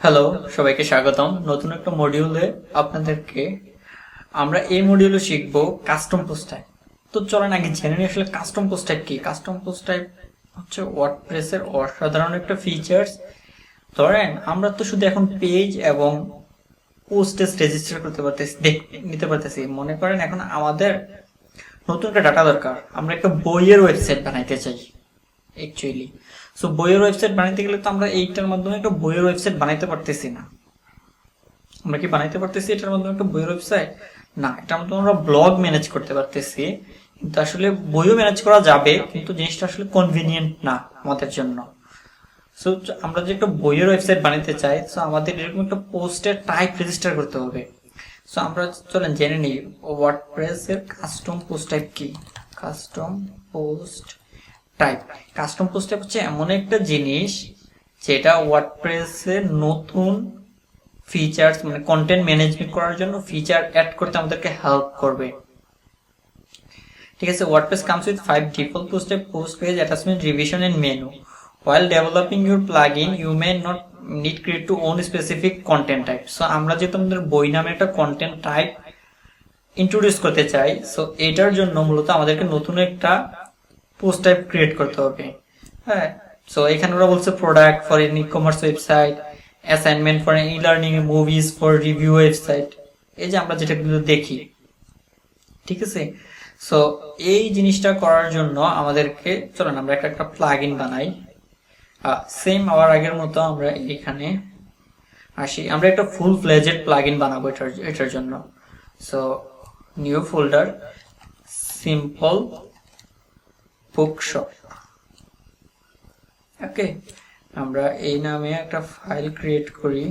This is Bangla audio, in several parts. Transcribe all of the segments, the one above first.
হ্যালো, সবাইকে স্বাগতম নতুন একটা মডিউলে। আপনাদেরকে আমরা এই মডিউলে শিখব কাস্টম পোস্ট টাইপ। তো চলেন আগে জেনে নিই আসলে কাস্টম পোস্ট টাইপ কি। কাস্টম পোস্ট টাইপ হচ্ছে ওয়ার্ডপ্রেসের অসাধারণ একটা ফিচার্স। ধরেন আমরা তো শুধু এখন পেজ এবং পোস্টেজ রেজিস্টার করতে পারতেছি, নিতে পারতেছি। মনে করেন এখন আমাদের নতুন একটা ডাটা দরকার, আমরা একটা বইয়ের ওয়েবসাইট বানাইতে চাই অ্যাকচুয়ালি। সো বইয়ের ওয়েবসাইট বানাইতে গেলে তো আমরা এইটার মাধ্যমে একটা বইয়ের ওয়েবসাইট বানাইতে পারতেছি না। আমরা কি বানাইতে পারতেছি এটার মাধ্যমে একটা বইয়ের ওয়েবসাইট? না, এটার মাধ্যমে আমরা ব্লগ ম্যানেজ করতে পারতেছি, কিন্তু আসলে বইও ম্যানেজ করা যাবে, কিন্তু জিনিসটা আসলে কনভিনিয়েন্ট না আমাদের জন্য। সো আমরা যে একটা বইয়ের ওয়েবসাইট বানাতে চাই, সো আমাদের এরকম একটা পোস্টের টাইপ রেজিস্টার করতে হবে। সো আমরা চলেন জেনে নিই ওয়ার্ডপ্রেস এর কাস্টম পোস্ট টাইপ কি। Custom post type, custom post type হচ্ছে এমন একটা জিনিস যেটা ওয়ার্ডপ্রেস এর নতুন ফিচার্স মানে কন্টেন্ট ম্যানেজমেন্ট করার জন্য ফিচার অ্যাড করতে আমাদেরকে হেল্প করবে। ঠিক আছে, WordPress comes with 5 default post type: post, page, attachment, revision and menu. While developing your plugin, you may not need create to own specific content type. So আমরা যেহেতু আমাদের বই নামে একটা কন্টেন্ট টাইপ ইন্ট্রোডিউস করতে চাই, সো এটার জন্য মূলত আমাদেরকে নতুন একটা পোস্ট টাইপ ক্রিয়েট করতে হবে। হ্যাঁ, সো এখানে ওরা বলছে product for an e-commerce website, assignment for e learning, movies for review website. এই যে আমরা যেটাগুলো দেখি, ঠিক আছে। সো এই জিনিসটা করার জন্য আমাদেরকে চলেন আমরা একটা প্লাগইন বানাই। সেম আবার আগের মতো আমরা এখানে আসি, আমরা একটা ফুল ফ্লেজেড প্লাগইন বানাবো এটার জন্য। So new folder, simple bookshop. Okay, আমরা এই নামে একটা ফাইল ক্রিয়েট করি,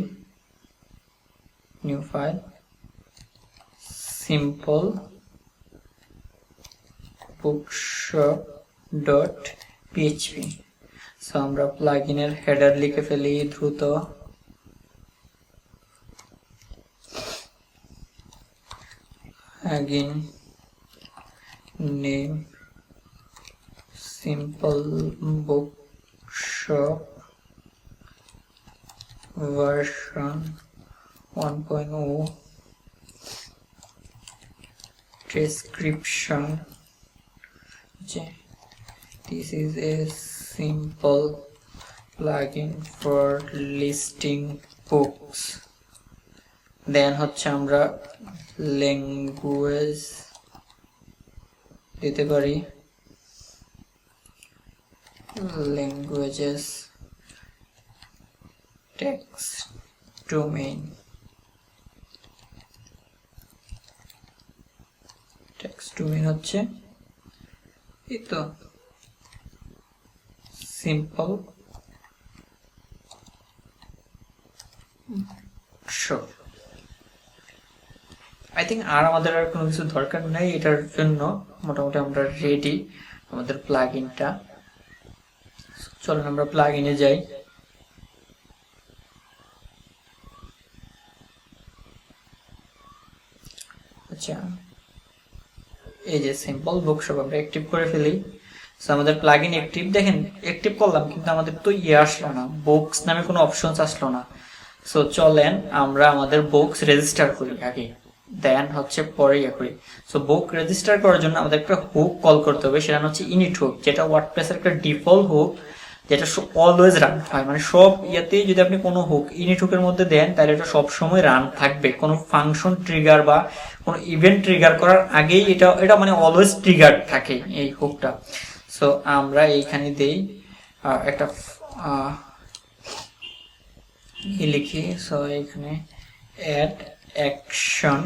new file, simple bookshop.php। So আমরা প্লাগইনের হেডার লিখে ফেলি দ্রুত। Plugin name simple bookshop, version 1.0, description. This is a simple plugin for listing books. Then হচ্ছে আমরা ল্যাঙ্গুয়েজ দিতে পারি, languages, text domain, text domain হচ্ছে এই তো সিম্পল শো। আই থিঙ্ক আর আমাদের আর কোনো কিছু দরকার নেই এটার জন্য, মোটামুটি আমরা রেডি আমাদের প্লাগইনটা। চলুন আমরা প্লাগইনে যাই। আচ্ছা, এই যে সিম্পল বুকশপ আমরা অ্যাক্টিভ করে ফেলি। সো আমাদের প্লাগইন অ্যাক্টিভ, দেখেন অ্যাক্টিভ করলাম কিন্তু আমাদের তো আসলো না, বুকস নামে কোনো অপশনস আসলো না। সো চলেন আমরা আমাদের বুকস রেজিস্টার করি আগে, দেন হচ্ছে পরে করি। সো বুক রেজিস্টার করার জন্য আমাদের একটা হুক কল করতে হবে, সেটা হচ্ছে ইনিট হুক, যেটা ওয়ার্ডপ্রেসের একটা ডিফল্ট হুক, যেটা অলওয়েজ রান হয়। মানে সব ইয়াতেই যদি আপনি কোনো হুক ইনিট হুকের মধ্যে দেন তাহলে এটা সবসময় রান থাকবে, কোনো ফাংশন ট্রিগার বা কোনো ইভেন্ট ট্রিগার করার আগেই এটা মানে অলওয়েজ ট্রিগার থাকে এই হুকটা। সো আমরা এইখানে দেই একটা লিখি। সো এখানে অ্যাড অ্যাকশন,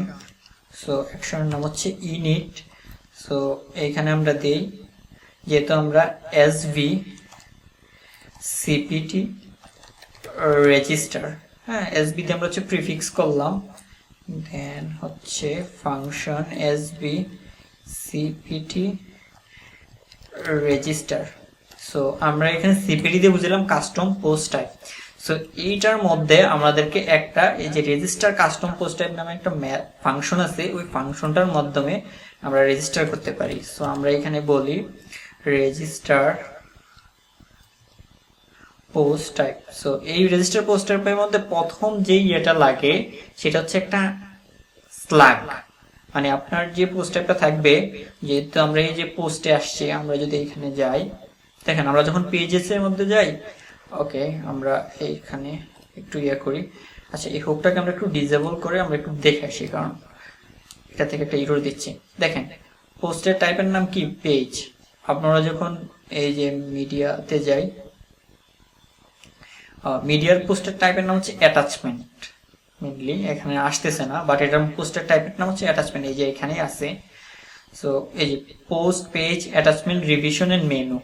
সো অ্যাকশনের নাম হচ্ছে ইনিট। সো এইখানে আমরা দেই, যেহেতু আমরা এসভি সিপিটি রেজিস্টার, হ্যাঁ এসবি দিয়ে আমরা হচ্ছে প্রিফিক্স করলাম, দেন হচ্ছে function SB CPT register. So আমরা এখানে সিপিটি দিয়ে বুঝলাম কাস্টম পোস্ট টাইপ। সো এইটার মধ্যে আমাদেরকে একটা এই যে রেজিস্টার কাস্টম পোস্ট টাইপ নামে একটা ফাংশন আছে, ওই ফাংশনটার মাধ্যমে আমরা রেজিস্টার করতে পারি। সো আমরা এখানে বলি রেজিস্টার পোস্ট টাইপ। সো এই রেজিস্টার পোস্ট টাইপের মধ্যে প্রথম যেই ইয়েটা লাগে সেটা হচ্ছে একটা স্ল্যাগ, মানে আপনার যে পোস্ট টাইপটা থাকবে, যেহেতু আমরা এই যে পোস্টে আসছি, আমরা যদি এখানে যাই, দেখেন আমরা যখন পেজেস এর মধ্যে যাই, ওকে আমরা এইখানে একটু ইয়ে করি। আচ্ছা, এই হুকটাকে আমরা একটু ডিসেবল করে আমরা একটু দেখে আসি, কারণ এটা থেকে একটা ইরর দিচ্ছি। দেখেন পোস্টের টাইপের নাম কি? পেজ। আপনারা যখন এই যে মিডিয়াতে যাই, মিডিয়ার পোস্টের টাইপের নাম হচ্ছে অ্যাটাচমেন্ট। মেনলি এখানে আসতেছে না, বাট এটার পোস্টের টাইপের নাম হচ্ছে অ্যাটাচমেন্ট, এই যে এখানেই আছে। সো এই যে post, page, attachment, revision and menu,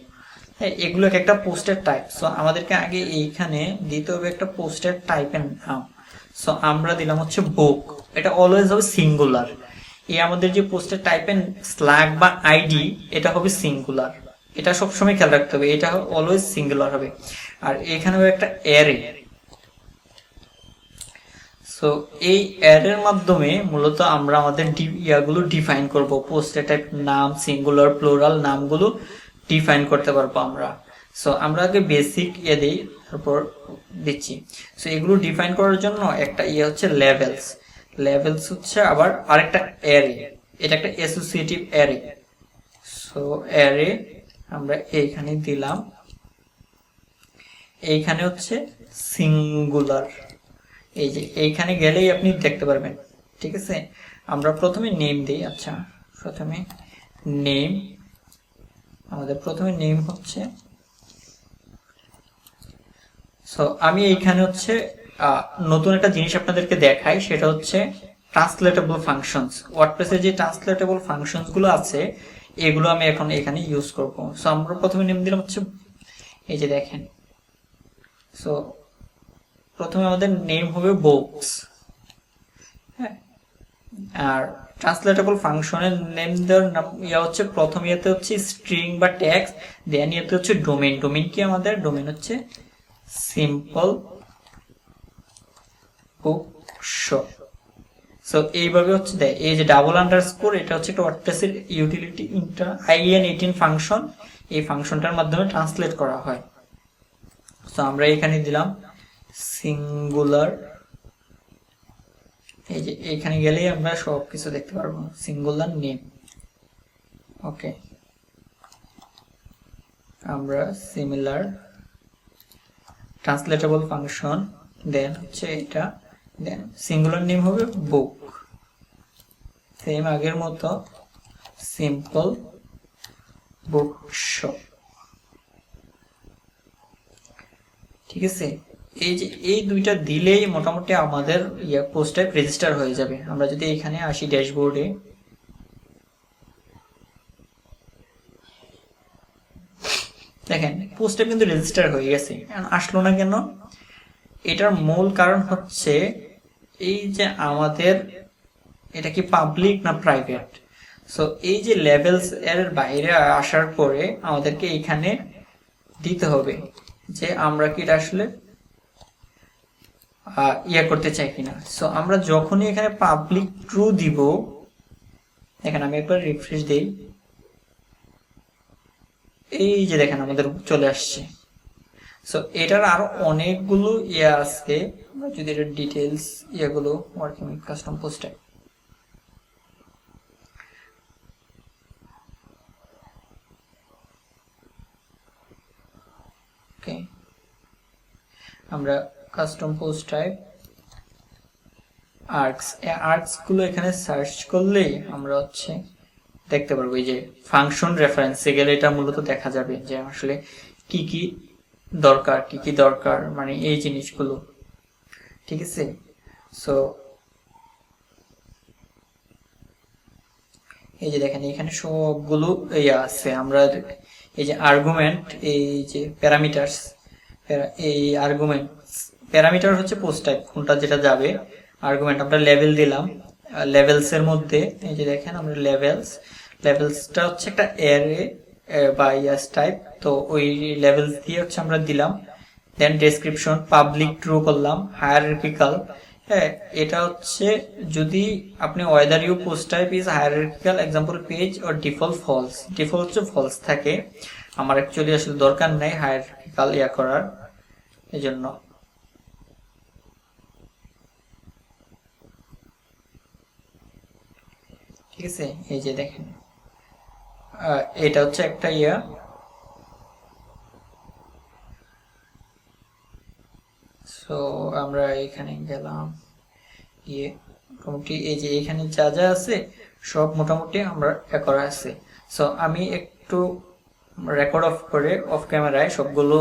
হ্যাঁ এগুলো একটা পোস্টের টাইপ। সো আমাদেরকে আগে এইখানে দিতে হবে একটা পোস্টের টাইপের নাম। সো আমরা দিলাম হচ্ছে বুক, এটা অলওয়েজ হবে সিঙ্গুলার। এই আমাদের যে পোস্টের টাইপের স্ল্যাগ বা আইডি, এটা হবে সিঙ্গুলার, এটা সবসময় খেয়াল রাখতে হবে, এটা অলওয়েজ সিঙ্গুলার হবে। আর এখানে হবে একটা অ্যারে। সো এই অ্যারের মাধ্যমে মূলত আমরা আমাদের ইয়াগুলো ডিফাইন করব, পোস্টের টাইপ নাম, সিঙ্গুলার, প্লুরাল নামগুলো ডিফাইন করতে পারবো আমরা। সো আমরা আগে বেসিক ইয়ে দিই, তারপর দিচ্ছি। সো এগুলো ডিফাইন করার জন্য একটা ইয়ে হচ্ছে লেভেলস। লেভেলস হচ্ছে আবার আরেকটা অ্যারে, এটা একটা অ্যাসোসিয়েটিভ অ্যারে। সো অ্যারে আমরা এইখানে দিলাম, এইখানে হচ্ছে সিঙ্গুলার, এই যে এইখানে গেলেই আপনি দেখতে পারবেন। ঠিক আছে, আমরা প্রথমে নেম দিই। আচ্ছা, প্রথমে নেম, আমাদের প্রথমে নেম হচ্ছে, সো আমি এইখানে হচ্ছে নতুন একটা জিনিস আপনাদেরকে দেখাই, সেটা হচ্ছে ট্রান্সলেটেবল ফাংশনস। ওয়ার্ডপ্রেসে যে ট্রান্সলেটেবল ফাংশনস গুলো আছে, এগুলো আমি এখন এখানে ইউজ করব। সো আমরা প্রথমে নেম দিলাম হচ্ছে, এই যে দেখেন, সো প্রথমে আমাদের নেম হবে বুকস, হ্যাঁ। আর ট্রান্সলেটেবল ফাংশনের নেম দেওয়ার নাম ইয়া হচ্ছে, প্রথম ইয়েতে হচ্ছে স্ট্রিং বা ট্যাক্স, দেন ইয়েতে হচ্ছে ডোমেইন। ডোমেইন কি আমাদের? ডোমেইন হচ্ছে সিম্পল বুক শপ। সো এইভাবে হচ্ছে দেয়। এই যে ডাবল আন্ডারস্কোর, এটা হচ্ছে একটা ওয়ার্ডপ্রেসের ইউটিলিটি, IN18 ফাংশন। এই ফাংশনটার মাধ্যমে ট্রান্সলেট করা হয়। সো আমরা এখানে দিলাম সিঙ্গুলার, এই যে এখানে গেলেই আমরা সবকিছু দেখতে পারবো, সিঙ্গুলার নেম। ওকে, আমরা সিমিলার ট্রান্সলেটেবল ফাংশন, দেন হচ্ছে এটা, দেন সিঙ্গুলার নেম হবে বুক, সেম আগের মতো সিম্পল বুক শপ। ঠিক আছে, এই যে এই দুইটা দিলেই মোটামুটি আমাদের পোস্ট টাইপ রেজিস্টার হয়ে যাবে। আমরা যদি এখানে আসি ড্যাশবোর্ডে, দেখেন পোস্ট টাইপ কিন্তু রেজিস্টার হয়ে গেছে। আসলো না কেন? এটার মূল কারণ হচ্ছে এই যে আমাদের এটা কি পাবলিক না প্রাইভেট। সো এই যে লেভেলস এর বাইরে আসার পরে আমাদেরকে এখানে দিতে হবে যে আমরা কি এটা আসলে ইয়া করতে চাই কিনা। সো আমরা যখনই এখানে পাবলিক ট্রু দিব, দেখেন আমি একবার রিফ্রেশ দেই, এই যে দেখেন আমাদের চলে আসছে। সো এটার আরো অনেকগুলো ইয়ে আছে, আমরা যদি এটা ডিটেলস ইয়েগুলো working with custom post type, okay, আমরা কাস্টম পোস্ট টাইপ আর্কস গুলো এখানে সার্চ করলেই আমরা হচ্ছে দেখতে পারবো। এই যে ফাংশন রেফারেন্সে গেলে এটা মূলত দেখা যাবে যে আসলে কি কি দরকার, মানে এই জিনিসগুলো। ঠিক আছে, সো এই যে দেখেন এখানে সবগুলো ইয়ে আছে। আমরা এই যে আর্গুমেন্ট, এই যে প্যারামিটারস, এই আর্গুমেন্ট প্যারামিটার হচ্ছে পোস্ট টাইপ কোনটা যেটা যাবে। আর্গুমেন্ট আমরা লেভেল দিলাম, লেভেলস এর মধ্যে এই যে দেখেন আমরা লেভেলসটা হচ্ছে একটা অ্যারে বা ইয়াস টাইপ। তো ওই লেভেলস দিয়ে হচ্ছে আমরা দিলাম। দেন ডেসক্রিপশন পাবলিক ট্রু করলাম। হায়ারার্কিক্যাল, হ্যাঁ এটা হচ্ছে যদি আপনি whether you post type is hierarchical example page or default false, default হচ্ছে ফলস থাকে। আমার অ্যাকচুয়ালি আসলে দরকার নাই হায়ারার্কিক্যাল ইয়া করার। এই জন্য ঠিক আছে। এই যে দেখেন এটা হচ্ছে একটা সো আমরা এখানে গেলাম গিয়ে মোটামুটি এই যে এখানে যা যা আছে সব মোটামুটি আমরা করা আছে। সো আমি একটু রেকর্ড অফ করে অফ ক্যামেরায় সবগুলো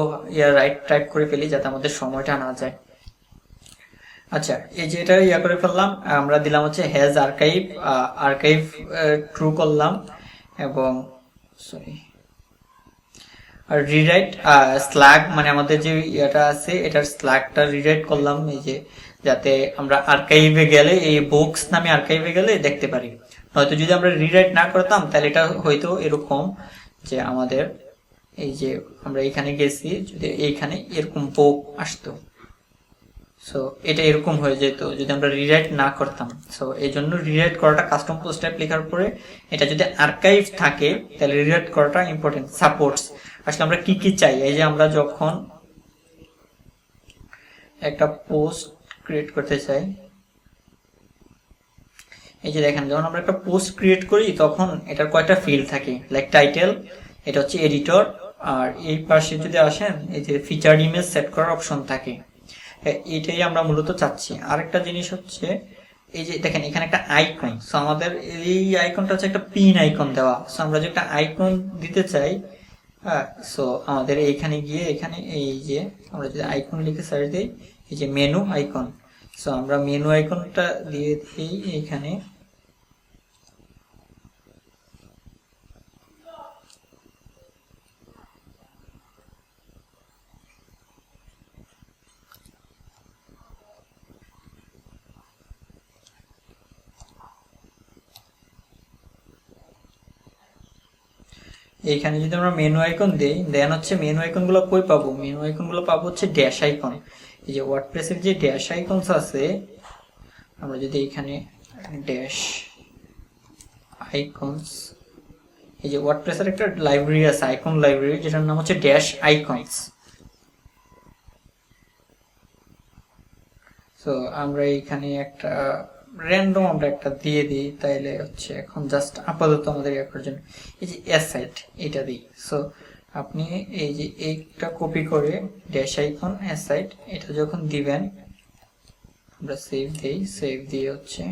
রাইট টাইপ করে ফেলি যাতে আমাদের সময়টা না যায়। আচ্ছা, এই যে এটা করে ফেললাম, আমরা দিলাম হচ্ছে হ্যাজ আর্কাইভ, আর্কাইভ ট্রু করলাম এবং সরি আর রিরাইট স্ল্যাগ মানে আমাদের যে ইয়েটা আছে এটার স্ল্যাগটা রিরাইট করলাম, এই যে যাতে আমরা আর্কাইভে গেলে এই বুকস নামে আর্কাইভে গেলে দেখতে পারি। হয়তো যদি আমরা রিরাইট না করতাম তাহলে এটা হয়তো এরকম যে আমাদের এই যে আমরা এখানে গেছি যদি এইখানে এরকম বুক আসতো, সো এটা এরকম হয়ে যেত যদি আমরা রিরাইট না করতাম। সো এই জন্য রিরাইট করাটা কাস্টম পোস্ট টাইপ লেখার পরে এটা যদি আর্কাইভ থাকে তাহলে রিরাইট করাটা ইম্পর্টেন্ট। সাপোর্টস আসলে আমরা কি কি চাই, এই যে আমরা যখন একটা পোস্ট ক্রিয়েট করতে চাই, এই যে দেখেন যখন আমরা একটা পোস্ট ক্রিয়েট করি তখন এটার কয়েকটা ফিল্ড থাকে, লাইক টাইটেল, এটা হচ্ছে এডিটর, আর এই পাশে যদি আসেন এই যে ফিচার্ড ইমেজ সেট করার অপশন থাকে, এটাই আমরা মূলত চাচ্ছি। আরেকটা জিনিস হচ্ছে এই যে দেখেন এখানে একটা আইকন, সো আমাদের এই আইকনটা হচ্ছে একটা পিন আইকন দেওয়া, সো আমরা যে একটা আইকন দিতে চাই, হ্যাঁ, সো আমাদের এইখানে গিয়ে এখানে এই যে আমরা যদি আইকন লিখে সার্চ দিই এই যে মেনু আইকন, সো আমরা মেনু আইকনটা দিয়ে দিই এইখানে। এইখানে যদি আমরা মেনু আইকন দেই দেন হচ্ছে মেনু আইকন গুলো কই পাবো, মেনু আইকন গুলো পাবো হচ্ছে ড্যাশ আইকন। এই যে ওয়ার্ডপ্রেসের যে ড্যাশ আইকনস আছে, আমরা যদি এখানে ড্যাশ আইকনস, এই যে ওয়ার্ডপ্রেসের একটা লাইব্রেরি আছে আইকন লাইব্রেরি যেটার নাম হচ্ছে ড্যাশ আইকনস। সো আমরা এইখানে একটা র্যান্ডম আমরা একটা দিয়ে দিই, তাইলে হচ্ছে এখন জাস্ট আপাতত আমাদের করার জন্য এই যে অ্যাসাইট এটা দিই। সো আপনি এই যে এইটা কপি করে ড্যাশ আইকন অ্যাসাইট এটা যখন দিবেন আমরা সেভ দেই, সেভ দিয়ে হচ্ছে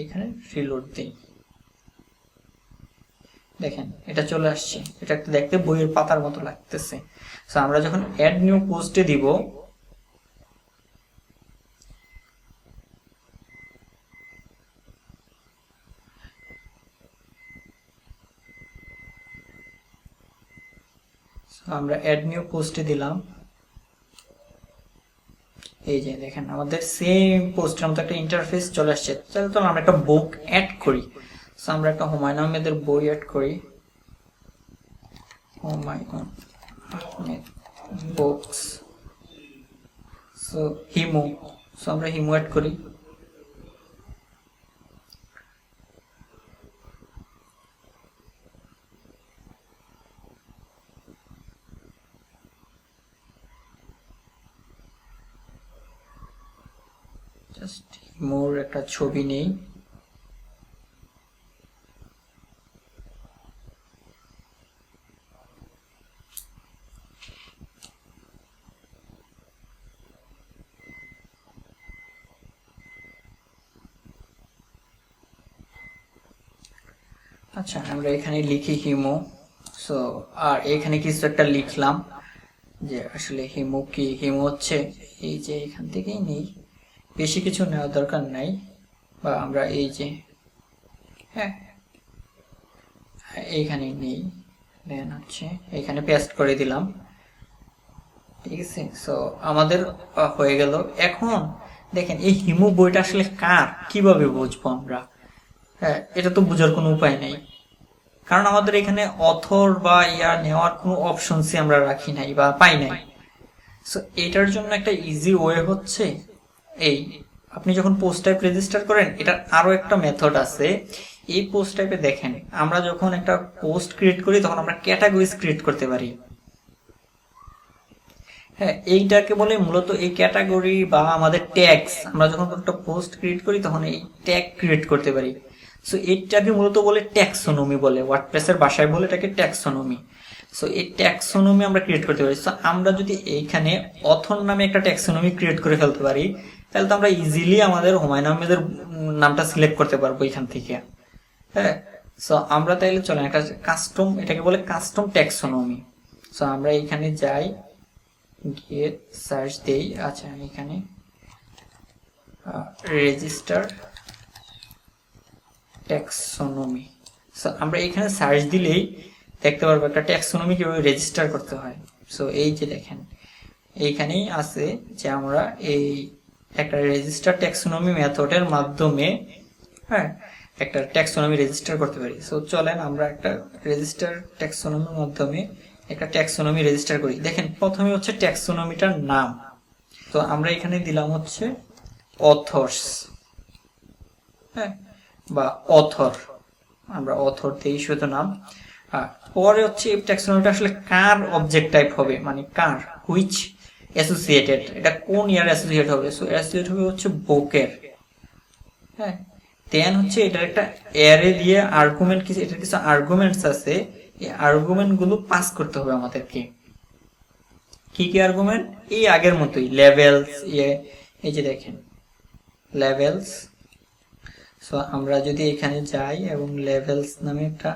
এখানে রিলোড দিই, দেখেন এটা চলে আসছে, এটা একটা দেখতে বইয়ের পাতার মতো লাগতেছে। সো আমরা যখন অ্যাড নিউ পোস্টে দিব আমরা অ্যাড নিউ পোস্টে দিলাম, এই যে দেখেন আমাদের সেম পোস্টের মতো একটা ইন্টারফেস চলে আসছে। তাহলে তো আমরা একটা বুক অ্যাড করি, সো আমরা একটা হুমায়ুন আহমেদের বই অ্যাড করি, Humayun Ahmed books, so Himu, so আমরা হিমু অ্যাড করি। জাস্ট হিমুর একটা ছবি নেই, আচ্ছা আমরা এখানে লিখি হিমু। সো আর এখানে কিছু একটা লিখলাম যে আসলে হিমু কি, হিমু হচ্ছে এই যে এখান থেকেই নেই, বেশি কিছু নেওয়ার দরকার নাই, বা আমরা এই যে হ্যাঁ এইখানে নেই, দেন হচ্ছে এখানে পেস্ট করে দিলাম, ঠিক আছে। সো আমাদের হয়ে গেল। এখন দেখেন এই হিমু বইটা আসলে কার কিভাবে বুঝবো আমরা, হ্যাঁ এটা তো বোঝার কোনো উপায় নেই, কারণ আমাদের এখানে অথর বা নেওয়ার কোনো অপশনসই আমরা রাখি নাই বা পাই নাই। সো এটার জন্য একটা ইজি ওয়ে হচ্ছে এই, আপনি যখন পোস্ট টাইপ রেজিস্টার করেন এটার আরো একটা মেথড আছে। এই পোস্ট টাইপে দেখেন আমরা যখন একটা পোস্ট ক্রিয়েট করি তখন আমরা ক্যাটাগরিজ ক্রিয়েট করতে পারি। হ্যাঁ, এইটাকে বলে মূলত এই ক্যাটাগরি বা আমাদের ট্যাগস। আমরা যখন একটা পোস্ট ক্রিয়েট করি তখন এই ট্যাগ ক্রিয়েট করতে পারি। সো এইটাকে মূলত বলে ট্যাক্সোনমি বলে, ওয়ার্ডপ্রেসের ভাষায় বলে এটাকে ট্যাক্সোনমি। সো এই ট্যাক্সোনমি আমরা ক্রিয়েট করতে পারি। সো আমরা যদি এইখানে অথর নামে একটা ট্যাক্সোনমি ক্রিয়েট করে ফেলতে পারি, তাহলে তো আমরা ইজিলি আমাদের হুমায়ুন আহমেদের নামটা সিলেক্ট করতে পারবো এখান থেকে। হ্যাঁ, সো আমরা তাইলে চলেন একটা কাস্টম, এটাকে বলে কাস্টম ট্যাক্সোনমি। সো আমরা এখানে যাই, গিয়ে সার্চ দেই। আচ্ছা, এখানে রেজিস্টার ট্যাক্সোনমি। সো আমরা এখানে সার্চ দিলেই দেখতে পারবো একটা ট্যাক্সোনমি কিভাবে রেজিস্টার করতে হয়। সো এই যে দেখেন এইখানেই আছে যে আমরা এই একটা রেজিস্টার ট্যাক্সোনমি মেথডের মাধ্যমে, হ্যাঁ, একটা ট্যাক্সোনমি রেজিস্টার করতে পারি। সো চলেন আমরা একটা রেজিস্টার ট্যাক্সোনমির মাধ্যমে একটা ট্যাক্সোনমি রেজিস্টার করি। দেখেন প্রথমে হচ্ছে ট্যাক্সোনমিটার নাম। তো আমরা এখানে দিলাম হচ্ছে অথর্স, হ্যাঁ, বা অথর। আমরা অথর দেই শুধু নাম। পরে হচ্ছে এই ট্যাক্সোনমিটা আসলে কার অবজেক্ট টাইপ হবে, মানে কার, হুইচ অ্যাসোসিয়েটেড, এটা কোন ইয়ার অ্যাসোসিয়েট হবে। সো অ্যাসোসিয়েট হবে হচ্ছে বুকের। হ্যাঁ, দেন হচ্ছে এটার একটা অ্যারে দিয়ে আর্গুমেন্ট, কিছু এটার কিছু আর্গুমেন্টস আছে, এই আর্গুমেন্ট গুলো পাস করতে হবে আমাদেরকে। কি কি আর্গুমেন্ট? এই আগের মতোই লেভেলস, এই যে দেখেন লেভেলস। সো আমরা যদি এখানে যাই এবং লেভেলস নামে একটা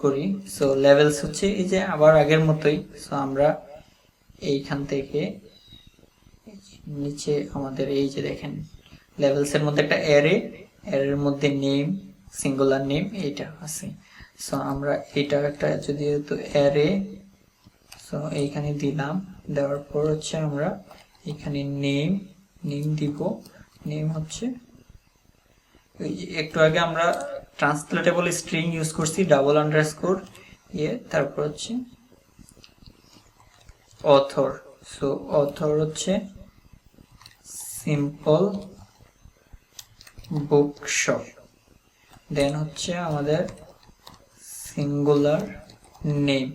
করি, সো লেভেলস হচ্ছে এই যে আবার আগের মতোই। সো আমরা এইখান থেকে নিচে আমাদের এই যে দেখেন লেভেলস এর মধ্যে একটা অ্যারে, অ্যারের মধ্যে নেম, সিঙ্গুলার নেম এইটা আছে। সো আমরা এটা একটা যদি অ্যারে, সো এইখানে দিলাম, দেওয়ার পর হচ্ছে আমরা এখানে নেম দিব। নেম হচ্ছে একটু আগে আমরা ট্রান্সলেটেবল স্ট্রিং ইউজ করছি, ডাবল আন্ডারস্কোর তারপর হচ্ছে অথর। সো অথর হচ্ছে সিম্পল বুকশপ। দেন হচ্ছে আমাদের সিঙ্গুলার নেম,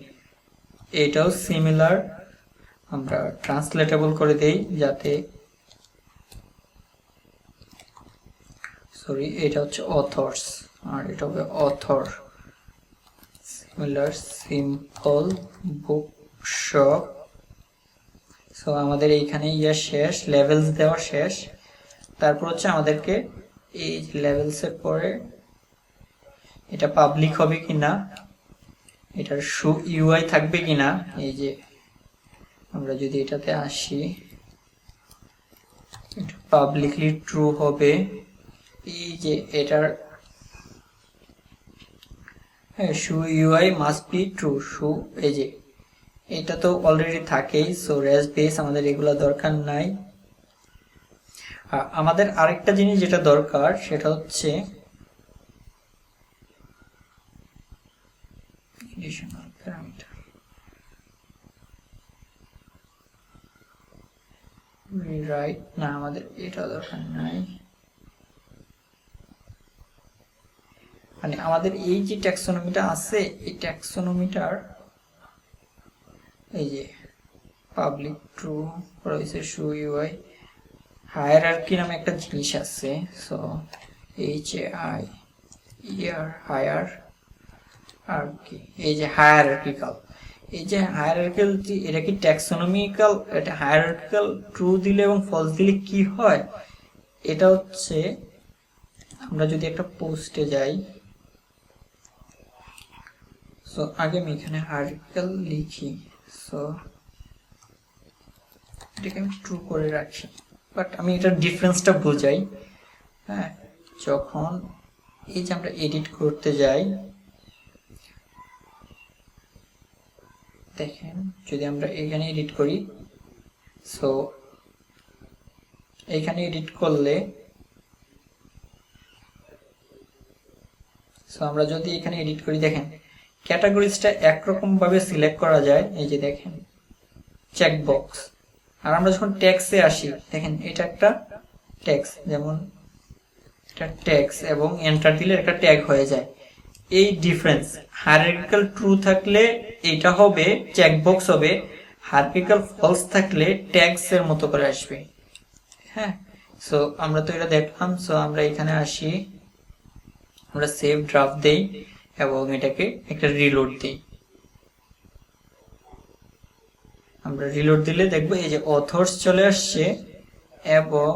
এটাও সিমিলার আমরা ট্রান্সলেটেবল করে দেই যাতে, সরি এটা হচ্ছে অথর্স আর এটা হবে author, similar simple bookshop. So আমাদের এইখানে শেষ, লেভেলস দেওয়া শেষ। তারপর হচ্ছে আমাদেরকে এই লেভেলস এর পরে এটা পাবলিক হবে কিনা, এটার শো ইউআই থাকবে কিনা। এই যে আমরা যদি এটাতে আসি, এটা পাবলিকলি ট্রু হবে। এই যে এটার show UI must be true. Show এই যে এটা তো অলরেডি থাকেই। সো রেস্ট বেস আমাদের এগুলো দরকার নাই। আমাদের আরেকটা জিনিস যেটা দরকার সেটা হচ্ছে additional parameter, rewrite না, আমাদের এটা দরকার নাই। মানে আমাদের এই যে ট্যাক্সোনমিটা আছে, এই ট্যাক্সোনমিটার এই যে পাবলিক ট্রু রয়েছে, শো ইউআই হায়ারার্কি নামে একটা জিনিস আছে। সো HAI হায়ার আর কি, এই যে হায়ারার্কিক্যাল, এই যে হায়ারার্কিক্যাল, এটা কি ট্যাক্সোনমিক্যাল, এটা হায়ারার্কিক্যাল ট্রু দিলে এবং ফলস দিলে কি হয়, এটা হচ্ছে আমরা যদি একটা পোস্টে যাই। সো আগে আমি এখানে হায়ারার্কিক্যাল লিখি, সো এটাকে আমি ট্রু করে রাখি, বাট আমি এটার ডিফারেন্সটা বোঝাই। হ্যাঁ, যখন এই যে আমরা এডিট করতে যাই, দেখেন যদি আমরা এখানে এডিট করি, সো এখানে এডিট করলে, সো আমরা যদি এখানে এডিট করি, দেখেন ক্যাটাগরিজটা একরকম ভাবে সিলেক্ট করা যায়। এই যে দেখেন চেকবক্স। আর আমরা যখন ট্যাক্সে আসি, দেখেন এটা একটা ট্যাক্স, যেমন এটা ট্যাক্স এবং এন্টার দিলে একটা ট্যাগ হয়ে যায়। এই ডিফারেন্স, হায়ারার্কিক্যাল ট্রু থাকলে এটা হবে চেকবক্স হবে, হায়ারার্কিক্যাল ফলস থাকলে ট্যাগস এর মতো করে আসবে। হ্যাঁ, সো আমরা তো এটা দেখলাম। সো আমরা এখানে আসি, আমরা সেভ ড্রাফট দেই এবং এটাকে একটা রিলোড দিই। আমরা রিলোড দিলে দেখবো এই যে অথর্স চলে আসছে এবং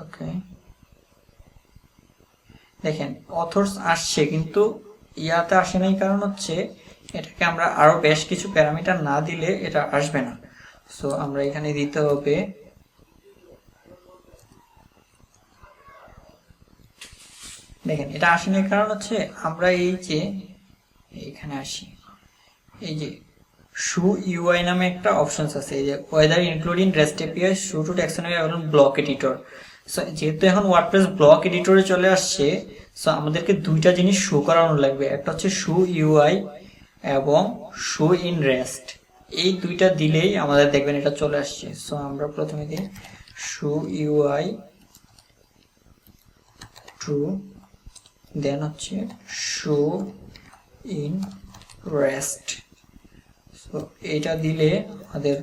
ওকে দেখেন অথর্স আসছে, কিন্তু ইয়াতে আসে নাই, কারণ হচ্ছে এটাকে আমরা আরো বেশ কিছু প্যারামিটার না দিলে এটা আসবে না। সো আমরা এখানে দিতে হবে দেখেন এটা আসে নাই কারণ হচ্ছে আমরা এই যে এখানে আসি, এই যে শু ইউআই নামে একটা অপশনস আছে, এই যে ওয়েদার ইনক্লুডিং রেস্ট এপিআই শু টু ট্যাক্সোনমি এবং ব্লক এডিটর। সো যেহেতু এখন ওয়ার্ডপ্রেস ব্লক এডিটরে চলে আসছে, সো আমাদেরকে দুইটা জিনিস শো করানো লাগবে, একটা হচ্ছে শু ইউআই এবং শু ইন রেস্ট। এই দুইটা দিলেই আমাদের দেখবেন এটা চলে আসছে। সো আমরা প্রথমে দিই শু ইউআই ট্রু, দেন হচ্ছে শু ইন রেস্ট। সো এটা দিলে আমাদের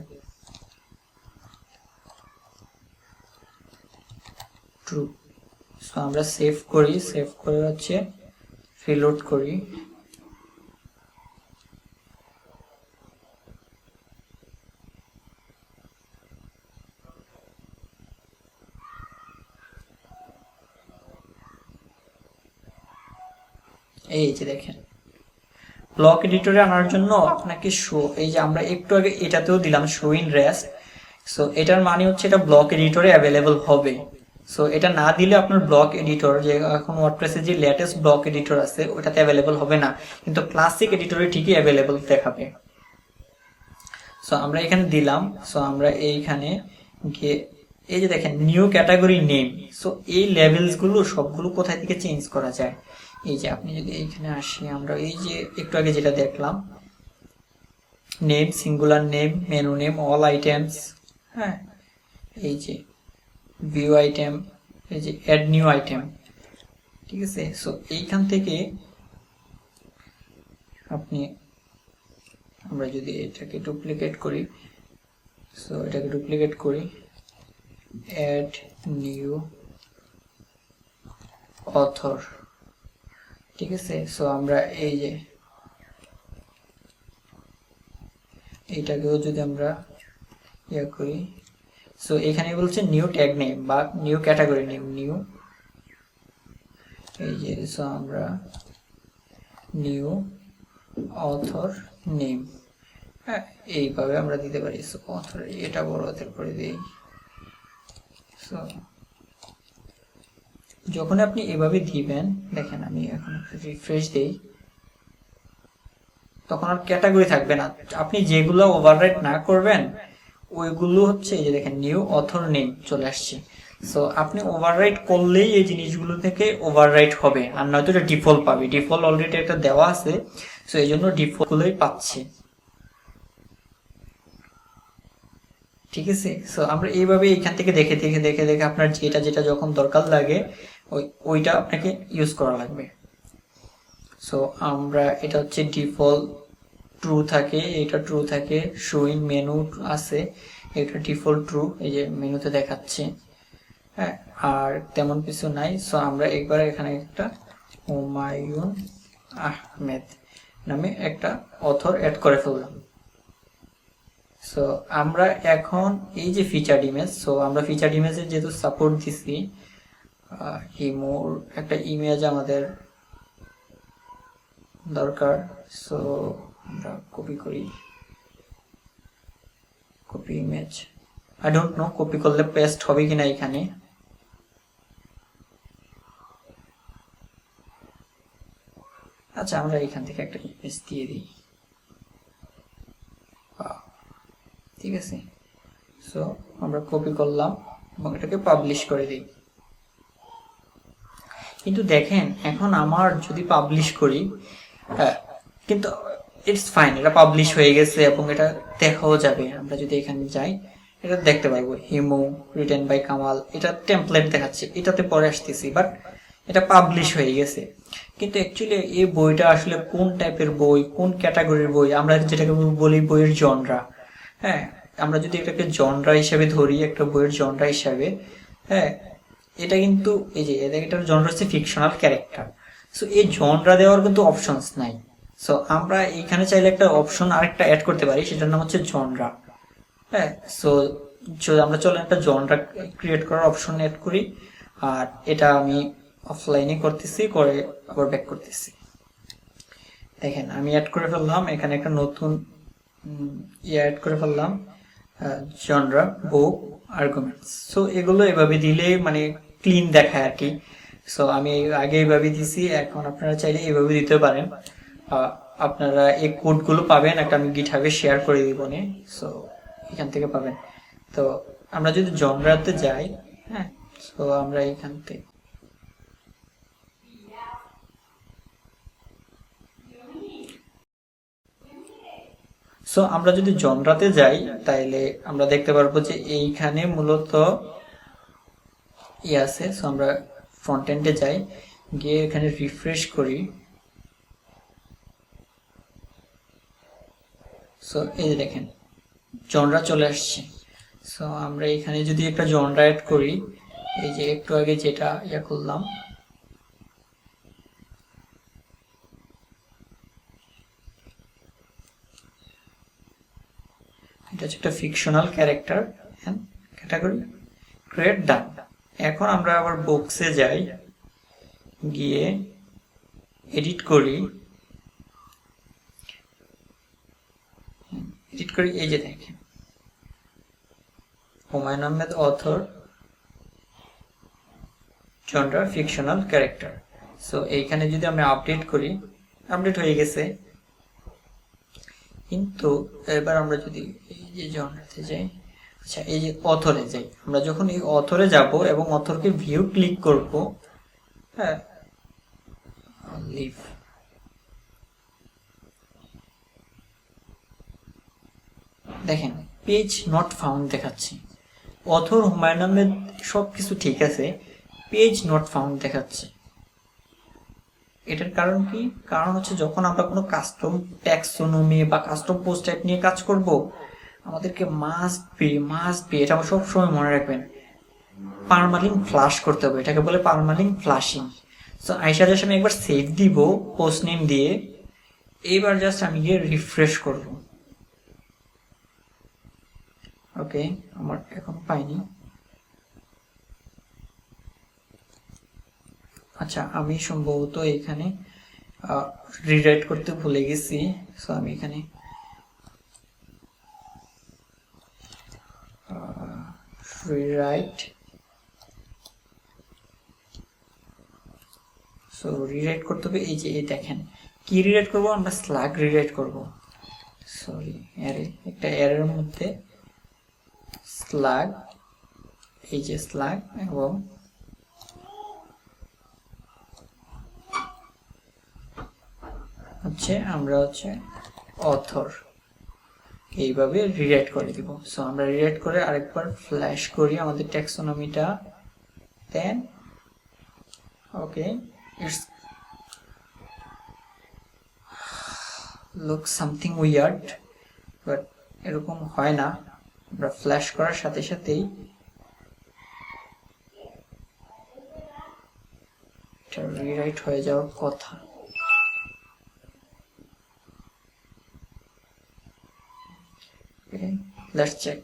ট্রু। সো আমরা সেভ করি, সেভ করে হচ্ছে রিলোড করি। এই যে দেখেন ব্লক এডিটরে আনার জন্য আপনাকে শো, এই যে আমরা একটু আগে এটাতেও দিলাম শো ইন রেস্ট। সো এটার মানে হচ্ছে এটা ব্লক এডিটরে অ্যাভেলেবল হবে। সো এটা না দিলে আপনার ব্লক এডিটর, যে এখন ওয়ার্ডপ্রেসের যে লেটেস্ট ব্লক এডিটর আছে ওটাতে অ্যাভেলেবল হবে না, কিন্তু ক্লাসিক এডিটরে ঠিকই অ্যাভেলেবল দেখাবে। সো আমরা এখানে দিলাম। সো আমরা এইখানে গিয়ে এই যে দেখেন নিউ ক্যাটাগরি নেম। সো এই লেভেলস গুলো সবগুলো কোথায় থেকে চেঞ্জ করা যায়, এই যে আপনি যদি এইখানে আসি, আমরা এই যে একটু আগে যেটা দেখলাম name, singular name, menu name, all items, হ্যাঁ এই যে ভিউ আইটেম, এই যে অ্যাড নিউ আইটেম, ঠিক আছে। সো এইখান থেকে আপনি, আমরা যদি এটাকে ডুপ্লিকেট করি, সো এটাকে ডুপ্লিকেট করি, অ্যাড নিউ অথর, ঠিক আছে। সো আমরা এই যে এইটাকেও যদি আমরা ইয়ে করি, সো এখানে বলছে নিউ ট্যাগ নেম বা নিউ ক্যাটাগরি নেম, নিউ, এই যে সো আমরা নিউ অথর নেম, হ্যাঁ এইভাবে আমরা দিতে পারি। সো অথর এটা বড় হাতের করে দিই। সো যখন আপনি এভাবে দিবেন, দেখেন আমি এখন রিফ্রেশ দেই, তখন আর ক্যাটাগরি থাকবে না। আপনি যেগুলো ওভাররাইট না করবেন ওইগুলো হচ্ছে এই যে দেখেন নিউ অথর নেম চলে আসছে। সো আপনি ওভাররাইট করলেই এই জিনিসগুলো থেকে ওভাররাইট হবে, আর নয়তো এটা ডিফল্ট পাবে। ডিফল্ট অলরেডি একটা দেওয়া আছে, সো এই জন্য ডিফল্ট গুলোই পাচ্ছে, ঠিক আছে। সো আমরা এইভাবে এখান থেকে দেখে দেখে দেখে দেখে আপনার যেটা যেটা যখন দরকার লাগে ওইটা আপনাকে ইউজ করা লাগবে। সো আমরা এটা হচ্ছে ডিফল্ট ট্রু থাকে, এটা ট্রু থাকে, শো ইন মেনু আছে, এটা ডিফল্ট ট্রু, এই যে মেনুতে দেখাচ্ছে, হ্যাঁ আর তেমন কিছু নাই। সো আমরা একবার এখানে একটা হুমায়ুন আহমেদ নামে একটা অথর অ্যাড করে ফেললাম। সো আমরা এখন এই যে ফিচার্ড ইমেজ, সো আমরা ফিচার্ড ইমেজের যেহেতু সাপোর্ট দিছি, ইমোর একটা ইমেজ আমাদের দরকার। সো আমরা কপি করি, copy image, I don't know copy করলে পেস্ট হবে কিনা এখানে। আচ্ছা আমরা এখান থেকে একটা ইমেজ দিয়ে দিই, ঠিক আছে। সো আমরা কপি করলাম এবং এটাকে পাবলিশ করে দিই। কিন্তু দেখেন এখন আমার যদি পাবলিশ করি, কিন্তু ইটস ফাইন, এটা পাবলিশ হয়ে গেছে এবং এটা দেখাও যাবে। আমরা যদি এখানে যাই এটা দেখতে পারবো হিমু রিটেন বাই কামাল, এটা টেমপ্লেট দেখাচ্ছে, এটাতে পরে আসতেছি। বাট এটা পাবলিশ হয়ে গেছে। কিন্তু অ্যাকচুয়ালি এই বইটা আসলে কোন টাইপের বই, কোন ক্যাটাগরির বই, আমরা যেটাকে বলি বইয়ের জনরা। হ্যাঁ, আমরা যদি এটাকে জনরা হিসেবে ধরি, একটা বইয়ের জনরা হিসাবে, হ্যাঁ, এটা কিন্তু এই যে এটার জনরা হচ্ছে ফিকশনাল ক্যারেক্টার। সো এই জনরা দেওয়ার কিন্তু অপশনস নাই। সো আমরা এখানে চাইলে একটা অপশন আরেকটা অ্যাড করতে পারি, সেটার নাম হচ্ছে জনরা। হ্যাঁ, সো আমরা চলেন একটা জনরা ক্রিয়েট করার অপশন অ্যাড করি। আর এটা আমি অফলাইনে করতেছি, করে আবার ব্যাক করতেছি। দেখেন আমি অ্যাড করে ফেললাম এখানে একটা নতুন অ্যাড করে ফেললাম, জনরা বুক আর্গুমেন্টস। সো এগুলো এভাবে দিলে মানে ক্লিন দেখায় আর কি। সো আমি আগে এইভাবে দিছি, এখন আপনারা চাইলে এইভাবে দিতে পারেন। আপনারা এই কোডগুলো পাবেন, একটা আমি গিটহাবে শেয়ার করে দিব নে, সো এখান থেকে পাবেন। তো আমরা যদি জনরাতে যাই, হ্যাঁ, সো আমরা এখান থেকে আমরা যদি জনরাতে যাই তাইলে আমরা দেখতে পারবো যে এইখানে মূলত আছে। সো আমরা ফ্রন্ট এন্ডে যাই, গিয়ে এখানে রিফ্রেশ করি। সো এই যে দেখেন জনরা চলে আসছে। সো আমরা এখানে যদি একটা জনরা অ্যাড করি, এই যে একটু আগে যেটা করলাম, এটা হচ্ছে একটা fictional character and category, create done. এখন আমরা আবার বক্সে যাই, গিয়ে এডিট করি, এই যে দেখেন Humayun Ahmed author, genre fictional character. So এইখানে যদি আমরা আপডেট করি, আপডেট হয়ে গেছে। কিন্তু এবার আমরা যদি এই যে জনরাতে যাই, আচ্ছা এই যে অথরে যাই, আমরা যখন এই অথরে যাব এবং অথরকে ভিউ ক্লিক করব, হ্যাঁ, লিভ, দেখেন পেজ নট ফাউন্ড দেখাচ্ছে। অথর হুমায়ুন আহমেদ সবকিছু ঠিক আছে, পেজ নট ফাউন্ড দেখাচ্ছে। এটার কারণ কি? কারণ হচ্ছে যখন আমরা কোনো কাস্টম ট্যাক্সোনমি বা কাস্টম পোস্ট টাইপ নিয়ে কাজ করব, আমাদেরকে মাস্ট বি এটা সব সময় মনে রাখবেন, পার্মালিঙ্ক ফ্লাশ করতে হবে। এটাকে বলে পার্মালিঙ্ক ফ্লাশিং। সো আইসা জাস্ট আমি একবার সেভ দিব পোস্ট নেম দিয়ে, এইবার জাস্ট আমি গিয়ে রিফ্রেশ করব। ওকে, আমার এখন পাইনি। আচ্ছা, আমি সম্ভবত এখানে রিরাইট করতে ভুলে গেছি। সো আমি এখানে রিরাইট, সো রিরাইট করতে হবে। এই যে দেখেন কি রিরাইট করব আমরা, স্ল্যাগ রিরাইট করব। সরি, একটা এর মধ্যে স্ল্যাগ, এই যে স্ল্যাগ, এবং হচ্ছে আমরা হচ্ছে অথর, এইভাবে রিরাইট করে দিব। সো আমরা রিরাইট করে আরেকবার ফ্ল্যাশ করি আমাদের ট্যাক্সোনমিটা, then okay, it's look something weird, but এরকম হয় না। আমরা ফ্ল্যাশ করার সাথে সাথেই এটা রিরাইট হয়ে যাওয়ার কথা। Let's check.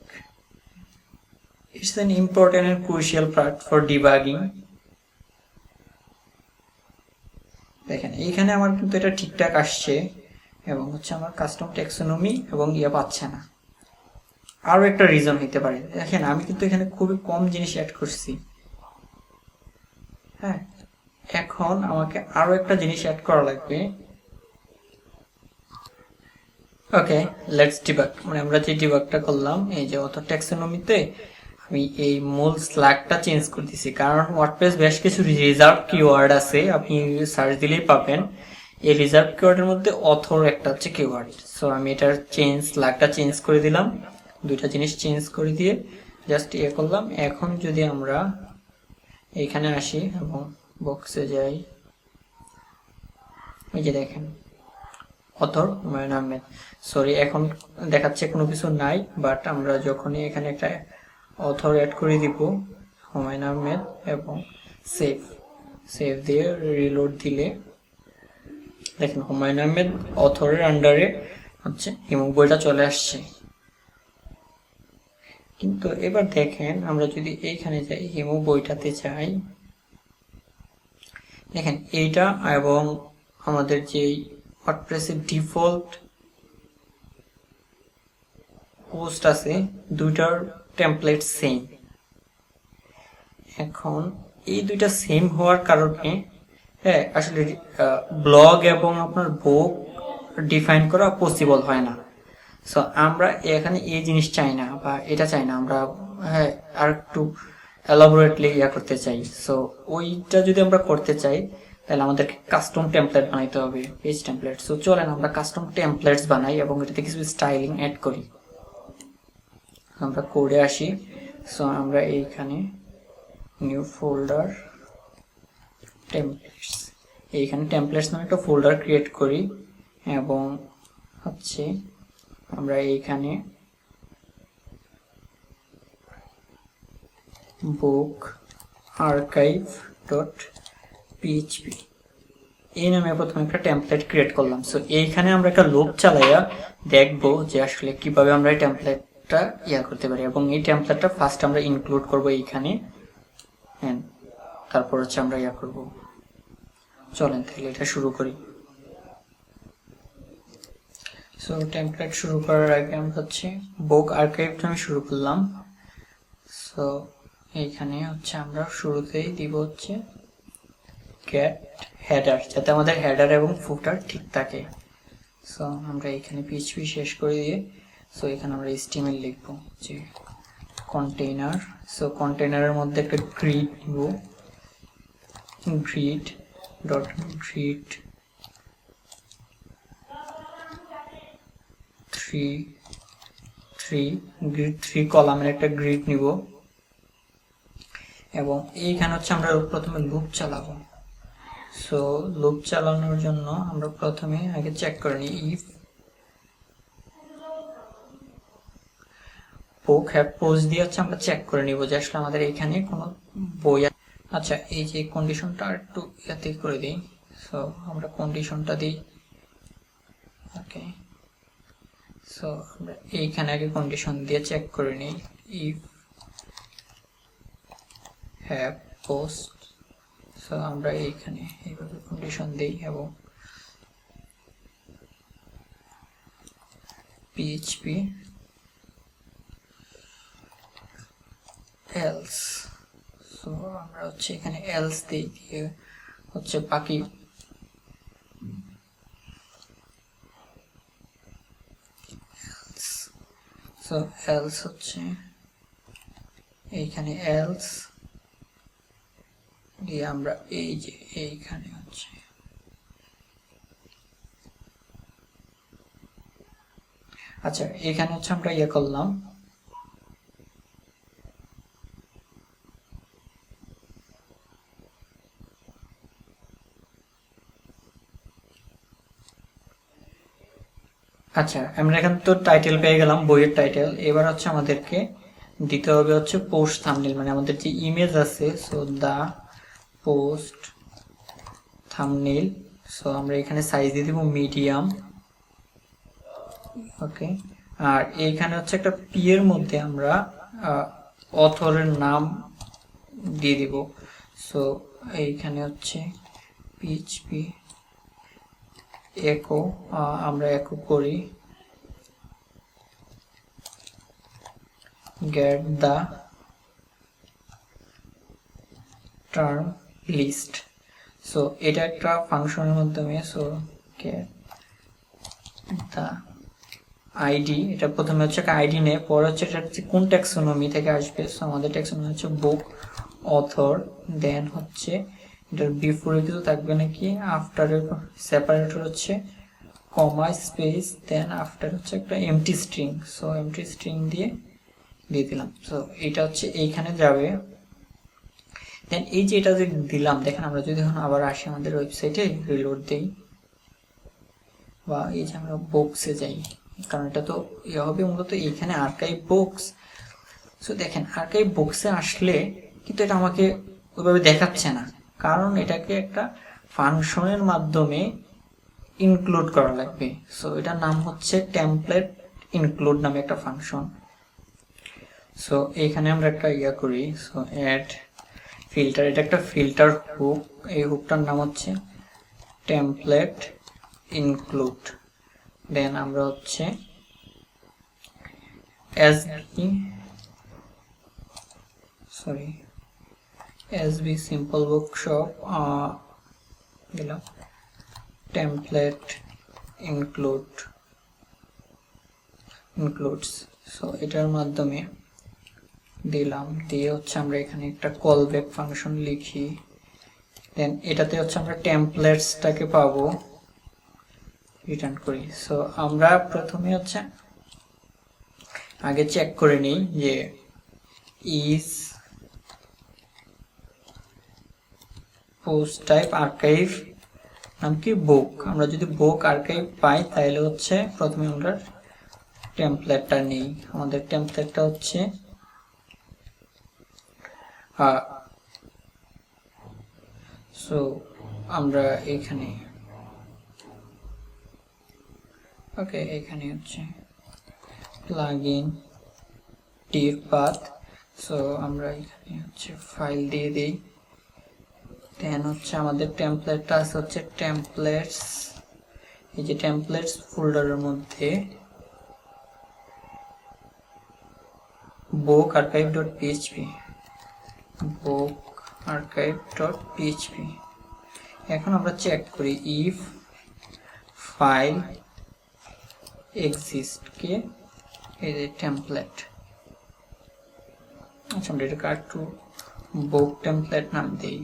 It's an important and crucial part for debugging. দেখেন এইখানে আমার কিন্তু এটা ঠিকঠাক আসছে এবং হচ্ছে আমার কাস্টম ট্যাক্সোনমি এবং পাচ্ছে না। আরো একটা রিজন হইতে পারে, দেখেন আমি কিন্তু এখানে খুবই কম জিনিস অ্যাড করছি। হ্যাঁ, এখন আমাকে আরো একটা জিনিস অ্যাড করা লাগবে। ওকে, লেটস ডিবাগ। মানে আমরা যে ডিবাগটা করলাম, এই যে অথর ট্যাক্সোনমিতে আমি এই মূল স্ল্যাগটা চেঞ্জ করে দিছি, কারণ ওয়ার্ডপ্রেস বেশ কিছু রিজার্ভ কিওয়ার্ড আছে, আপনি সার্চ দিলেই পাবেন। এই রিজার্ভ কিওয়ার্ডের মধ্যে অথর একটা হচ্ছে কিওয়ার্ড। সো আমি এটার স্ল্যাগটা চেঞ্জ করে দিলাম, দুইটা জিনিস চেঞ্জ করে দিয়ে জাস্ট করলাম। এখন যদি আমরা এইখানে আসি এবং বক্সে যাই, এই যে দেখেন অথর হুমায়ুন আহমেদ। সরি, এখন দেখাচ্ছে কোনো কিছু নাই, বাট আমরা যখনই এখানে একটা অথর অ্যাড করে দিব হুমায়ুন আহমেদ এবং সেভ দিয়ে রিলোড দিলে দেখেন হুমায়ুন আহমেদ অথরের আন্ডারে হচ্ছে হিমু বইটা চলে আসছে। কিন্তু এবার দেখেন আমরা যদি এইখানে যাই, হিমু বইটাতে যাই, দেখেন এইটা এবং আমাদের যে ওয়ার্ডপ্রেসের ডিফল্ট পোস্ট আছে দুইটার টেমপ্লেট সেম। এখন এই দুইটা সেম হওয়ার কারণে হ্যাঁ আসলে ব্লগ এবং আপনার বুক ডিফাইন করা পসিবল হয় না। সো আমরা এখানে এই জিনিস চাই না বা এটা চাই না, আমরা হ্যাঁ আর একটু এলাবোরেটলি করতে চাই। সো ওইটা যদি আমরা করতে চাই তাহলে আমাদেরকে কাস্টম টেমপ্লেট বানাইতে হবে, পেজ টেমপ্লেট। সো চলেন আমরা কাস্টম টেমপ্লেটস বানাই এবং এটাতে কিছু স্টাইলিং অ্যাড করি। আমরা কোডে আসি। সো আমরা এইখানে নিউ ফোল্ডার টেমপ্লেটস, এইখানে টেমপ্লেটস নামে একটা ফোল্ডার ক্রিয়েট করি এবং হচ্ছে আমরা এইখানে বুক আর্কাইভ ডট পিএইচপি এই নামে প্রথমে একটা টেমপ্লেট ক্রিয়েট করলাম। সো এইখানে আমরা একটা লুপ চালাইয়া দেখবো যে আসলে কিভাবে আমরা এই টেমপ্লেটটা করতে পারি এবং এই টেমপ্লেটটা ফার্স্ট আমরা ইনক্লুড করব এইখানে, হ্যাঁ তারপর হচ্ছে আমরা করব। চলেন তাহলে এটা শুরু করি। সো টেমপ্লেট শুরু করার আগে আমরা হচ্ছে বুক আর্কাইভটা আমি শুরু করলাম। সো এইখানে হচ্ছে আমরা শুরুতেই দিব হচ্ছে গেট হেডার, যাতে আমাদের হেডার এবং ফুটার ঠিক থাকে। সো আমরা এখানে পিএইচপি শেষ করে দিয়ে সো এখানে আমরা HTML লিখব যে কন্টেইনার। সো কন্টেইনারের মধ্যে একটা গ্রিড নিব, গ্রিড ডট গ্রিড 3 কলামের একটা গ্রিড নিব এবং এইখানে হচ্ছে আমরা প্রথমে লুপ চালাবো। সো লুপ চালানোর জন্য আমরা প্রথমে আগে চেক করে নিই ইফ বুক হ্যাভ পোস্ট দিয়ে হচ্ছে আমরা চেক করে নিব যে আসলে আমাদের এখানে কোনো বই। আচ্ছা এই যে কন্ডিশনটা একটু ইয়াতে করে দিই। সো আমরা কন্ডিশনটা দিই, ওকে। সো আমরা এইখানে আগে কন্ডিশন দিয়ে চেক করে নিই ইফ হ্যাভ পোস্ট। সো আমরা এইখানে এইভাবে কন্ডিশন দিই এবং পিএইচপি এলস। সো আমরা হচ্ছে এখানে এলস দিই, দিয়ে হচ্ছে বাকি সো এলস হচ্ছে এইখানে এলস দিয়ে আমরা এই যে এইখানে হচ্ছে আচ্ছা এখানে হচ্ছে আমরা করলাম আচ্ছা আমরা এখানে তো টাইটেল পেয়ে গেলাম, বইয়ের টাইটেল। এবার হচ্ছে আমাদেরকে দিতে হবে হচ্ছে পোস্ট থাম্বনেল, মানে আমাদের যে ইমেজ আছে। So the post thumbnail. So আমরা এখানে সাইজ দিয়ে দিব মিডিয়াম, ওকে। আর এইখানে হচ্ছে একটা পি এর মধ্যে আমরা অথরের নাম দিয়ে দিব। সো এইখানে হচ্ছে পিএইচপি একো, আমরা একো করি get the term list। So এটা একটা ফাংশনের মাধ্যমে। সো get the id, এটা প্রথমে হচ্ছে আইডি নেয়, পরে হচ্ছে এটা হচ্ছে কোন ট্যাক্সোনমি থেকে আসবে। সো আমাদের ট্যাক্সোনমি হচ্ছে বুক অথর, দেন হচ্ছে এটার বিফোরে কিছু থাকবে নাকি, আফটারের সেপারেটর হচ্ছে কমা স্পেস, দেন আফটার হচ্ছে একটা MT string. So MT string দিয়ে দিলাম। সো এটা হচ্ছে এইখানে যাবে। দেন এই যে এটা যে দিলাম, দেখেন আমরা যদি এখন আবার আসি আমাদের ওয়েবসাইটে, রিলোড দেই বা এই যে আমরা বক্সে যাই, কারণ এটা তো ইয়ে হবে মূলত এইখানে আর্কাইভ বক্স। সো দেখেন আর্কাইভ বক্সে আসলে কিন্তু এটা আমাকে ওইভাবে দেখাচ্ছে না, কারণ এটাকে একটা ফাংশনের মাধ্যমে ইনক্লুড করা লাগবে। সো এটার নাম হচ্ছে টেমপ্লেট ইনক্লুড নামে একটা ফাংশন। সো এইখানে আমরা একটা ইয়া করি, সো অ্যাড ফিল্টার, এটা একটা ফিল্টার হুক, এই হুকটার নাম হচ্ছে টেমপ্লেট ইনক্লুড। দেন আমরা হচ্ছে এসবি সিম্পল বুকশপ দিলাম টেমপ্লেট ইনক্লুডস। সো এটার মাধ্যমে দিলাম, দিয়ে হচ্ছে আমরা এখানে একটা কল ব্যাক ফাংশন লিখি। দেন এটাতে হচ্ছে আমরা টেমপ্লেটসটাকে পাবো, রিটার্ন করি। সো আমরা প্রথমে হচ্ছে আগে চেক করে নিই যে ইজ পোস্ট টাইপ আর্কাইভ নাম কি বুক। আমরা যদি বুক আর্কাইভ পাই তাহলে হচ্ছে প্রথমে আমরা টেমপ্লেটটা নিই। আমাদের টেমপ্লেটটা হচ্ছে সো আমরা এখানে ওকে, এখানে হচ্ছে প্লাগইন টির পাথ। সো আমরা এখানে হচ্ছে ফাইল দিয়ে দিই। দেন হচ্ছে আমাদের টেমপ্লেটটা আছে হচ্ছে টেমপ্লেটস, এই যে টেমপ্লেটস ফোল্ডারের মধ্যে book archive.php, book archive.php। এখন আমরা চেক করি if ফাইল exist কে এই যে টেমপ্লেট, আচ্ছা আমরা এটা একটু book টেমপ্লেট নাম দেই।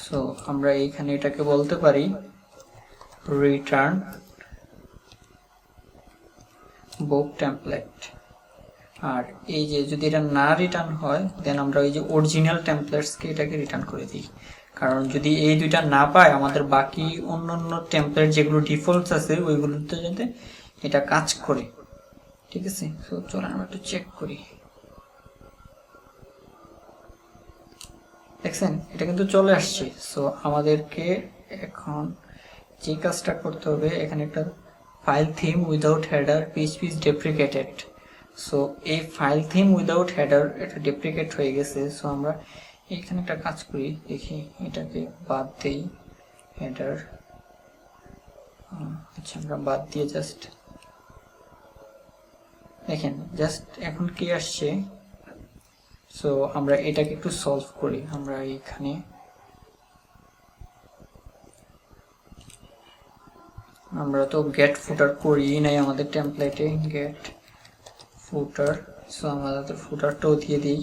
সো আমরা এইখানে এটাকে বলতে পারি রিটার্ন বুক টেমপ্লেট। আর এই যে যদি এটা না রিটার্ন হয় দেন আমরা ওই যে অরিজিনাল টেমপ্লেটসকে এটাকে রিটার্ন করে দিই, কারণ যদি এই দুইটা না পায় আমাদের বাকি অন্যান্য টেমপ্লেট যেগুলো ডিফল্টস আছে ওইগুলোতে যাতে এটা কাজ করে। ঠিক আছে, সো চলো আমরা একটু চেক করি। দেখছেন এটা কিন্তু চলে আসছে। সো আমাদেরকে এখন যে কাজটা করতে হবে, এখানে একটা file theme without header PHP is deprecated। So এই ফাইল থিম উইদাউট হেডার এটা ডেপ্রিকেট হয়ে গেছে। সো আমরা এখানে একটা কাজ করি, দেখি এটাকে বাদ দেই হেডার। আচ্ছা আমরা বাদ দিয়ে জাস্ট দেখেন জাস্ট এখন কি আসছে। সো আমরা এটাকে একটু সলভ করি। আমরা এখানে আমরা তো গেট ফুটার করি নাই আমাদের টেমপ্লেটে, গেট ফুটার। সো আমরা তো ফুটারটাও দিয়ে দিই।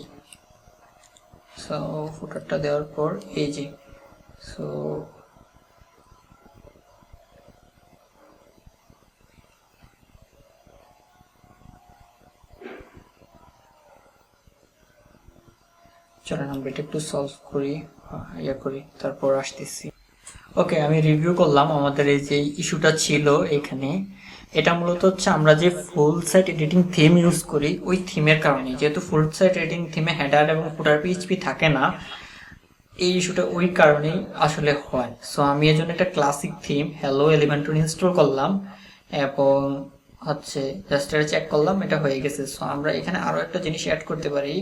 সো ফুটারটা দেওয়ার পর এই যে সো চলেন আমরা এটা একটু সলভ করি, ইয়া করি, তারপর আসতেছি। ওকে, আমি রিভিউ করলাম আমাদের এই যে ইস্যুটা ছিল এখানে। এটা মূলত হচ্ছে আমরা যে ফুল সাইট এডিটিং থিম ইউজ করি ওই থিমের কারণে, যেহেতু ফুল সাইট এডিটিং থিমে হেডার এবং ফুটার PHP থাকে না, এই ইস্যুটা ওই কারণেই আসলে হয়। সো আমি এর জন্য একটা classic theme hello Elementor install করলাম এবং হচ্ছে জাস্ট এটা চেক করলাম, এটা হয়ে গেছে। সো আমরা এখানে আরো একটা জিনিস অ্যাড করতে পারি,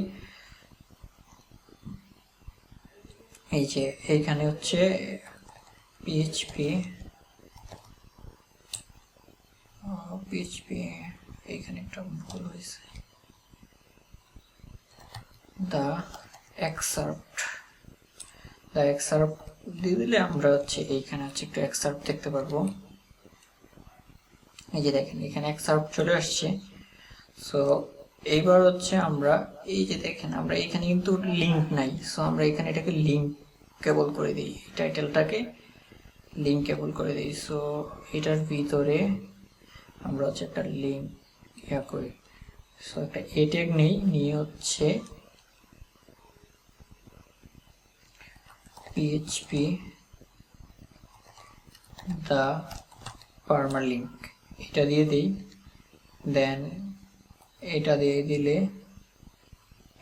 এই যে এইখানে হচ্ছে PHP এইখানে একটা ভুল হয়েছে, দ্য এক্সার্প্ট দিয়ে দিলে আমরা হচ্ছে এইখানে হচ্ছে একটু এক্সার্প্ট দেখতে পারবো। এই যে দেখেন এখানে এক্সার্প্ট চলে আসছে। সো এইবার হচ্ছে আমরা এই যে দেখেন আমরা এখানে কিন্তু লিঙ্ক নাই। সো আমরা এখানে এটাকে লিঙ্ক কেবল করে দিই, টাইটেলটাকে লিঙ্ক কেবল করে দিই। সো এটার ভিতরে আমরা হচ্ছে একটা লিঙ্ক ইয়া করি। সো একটা এ ট্যাগ নিয়ে হচ্ছে php the permalink এটা দিয়ে দেই, দেন এটা দিয়ে দিলে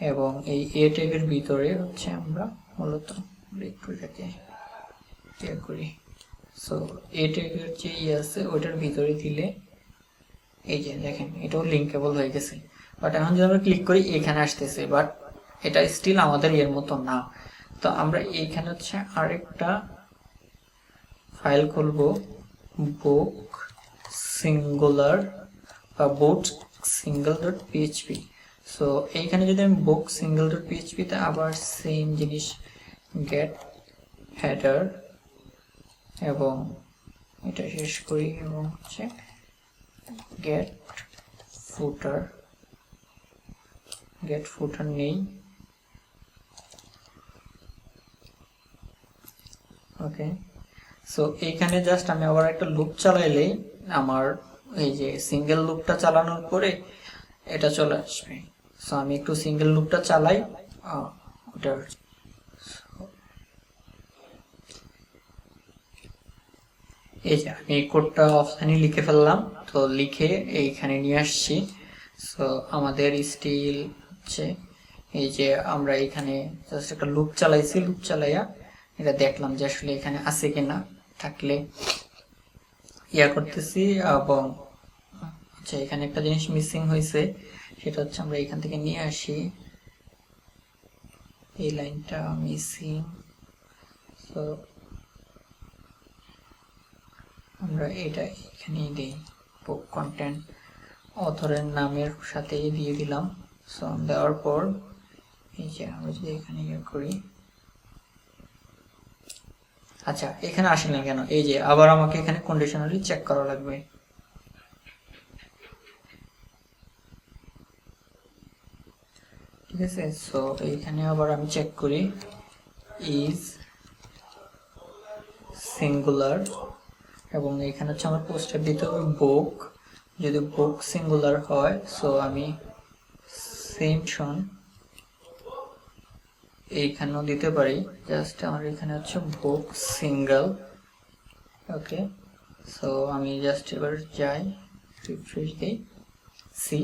এবং এই a ট্যাগের ভিতরে হচ্ছে আমরা মূলত ডিরেক্টরিটাকে ইয়ে করি। সো a ট্যাগের যে আছে ওটার ভিতরে দিলে এই যে দেখেন এটাও লিঙ্কেবল হয়ে গেছে। বাট এখন যদি আমরা ক্লিক করি এখানে আসতেছে, বাট এটা স্টিল আমাদের এর মতো না। তো আমরা এইখানে হচ্ছে আরেকটা ফাইল খুলবো, বুক সিঙ্গুলার বা বুক সিঙ্গল ডট পিএইচপি। সো এইখানে যদি আমি বুক সিঙ্গল ডট পিএইচপি তে আবার সেম জিনিস গেট হেডার এবং এটা শেষ করি এবং হচ্ছে গেট ফুটার নেই। ওকে, সো এইখানে জাস্ট আমি আবার একটা লুপ চালাইলেই আমার এই যে সিঙ্গেল লুপটা চালানোর পরে এটা চলে আসবে। সো আমি একটু সিঙ্গেল লুপটা চালাই, ওটার এই যে আমি কোডটা অফলাইনে লিখে ফেললাম, তো লিখে এইখানে নিয়ে আসছি। সো আমাদের স্টিল হচ্ছে এই যে আমরা এখানে জাস্ট একটা লুপ চালাইছি, লুপ চালাইয়া এটা দেখলাম যে আসলে এখানে আছে কিনা, থাকলে ইয়া করতেছি। এবং আচ্ছা এখানে একটা জিনিস মিসিং হয়েছে, সেটা হচ্ছে আমরা এখান থেকে নিয়ে আসি, এই লাইনটা মিসিং। সো আমরা এটা এখানেই দিই, বুক কন্টেন্ট অথরের নামের সাথে দিয়ে দিলাম। সো দেওয়ার পর এই যে আমরা যদি এখানে ইয়ে করি, আচ্ছা এখানে আসে না কেন, এই যে আবার আমাকে এখানে কন্ডিশনালি চেক করা লাগবে। ঠিক আছে, সো এইখানে আবার আমি চেক করি ইজ সিঙ্গুলার এবং এখানে হচ্ছে আমার পোস্টার দিতে হবে বুক, যদি বুক সিঙ্গুলার হয় সো আমি সেমশন এইখানেও দিতে পারি, জাস্ট আমার এখানে হচ্ছে বুক সিঙ্গেল। ওকে, সো আমি জাস্ট এবার যাই, রিফ্রেশ দিই, সি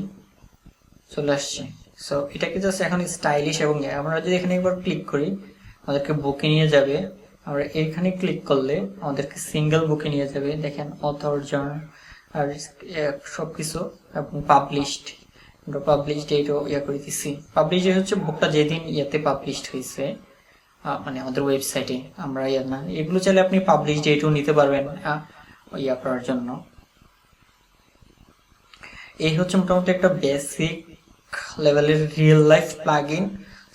চলে আসছে। সো এটাকে জাস্ট এখন স্টাইলিশ এবং আমরা যদি এখানে একবার ক্লিক করি আমাদেরকে বুকে নিয়ে যাবে, আমরা এখানে ক্লিক করলে আমাদেরকে সিঙ্গেল বুকে নিয়ে যাবে। দেখেন অথর জার্নাল আর সবকিছু এবং পাবলিশড, আমরা পাবলিশ ডেটও ইয়া করে দিচ্ছি। পাবলিশ ডেট হচ্ছে বুকটা যেদিন ইয়াতে পাবলিশড হয়েছে, মানে আমাদের ওয়েবসাইটে। আমরা ইয়া না, এগুলো চাইলে আপনি পাবলিশ ডেটও নিতে পারবেন ইয়া করার জন্য। এই হচ্ছে মোটামুটি একটা বেসিক লেভেলের real life plugin.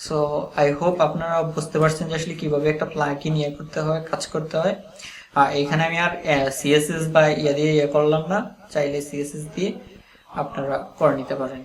So I hope আপনারা বুঝতে পারছেন যে আসলে কিভাবে একটা প্লাগইন ইয়ে করতে হয়, কাজ করতে হয়। এখানে আমি আর সিএসএস বা ইয়া দিয়ে ইয়ে করলাম না, চাইলে সিএসএস দিয়ে আপনারা করে নিতে পারেন।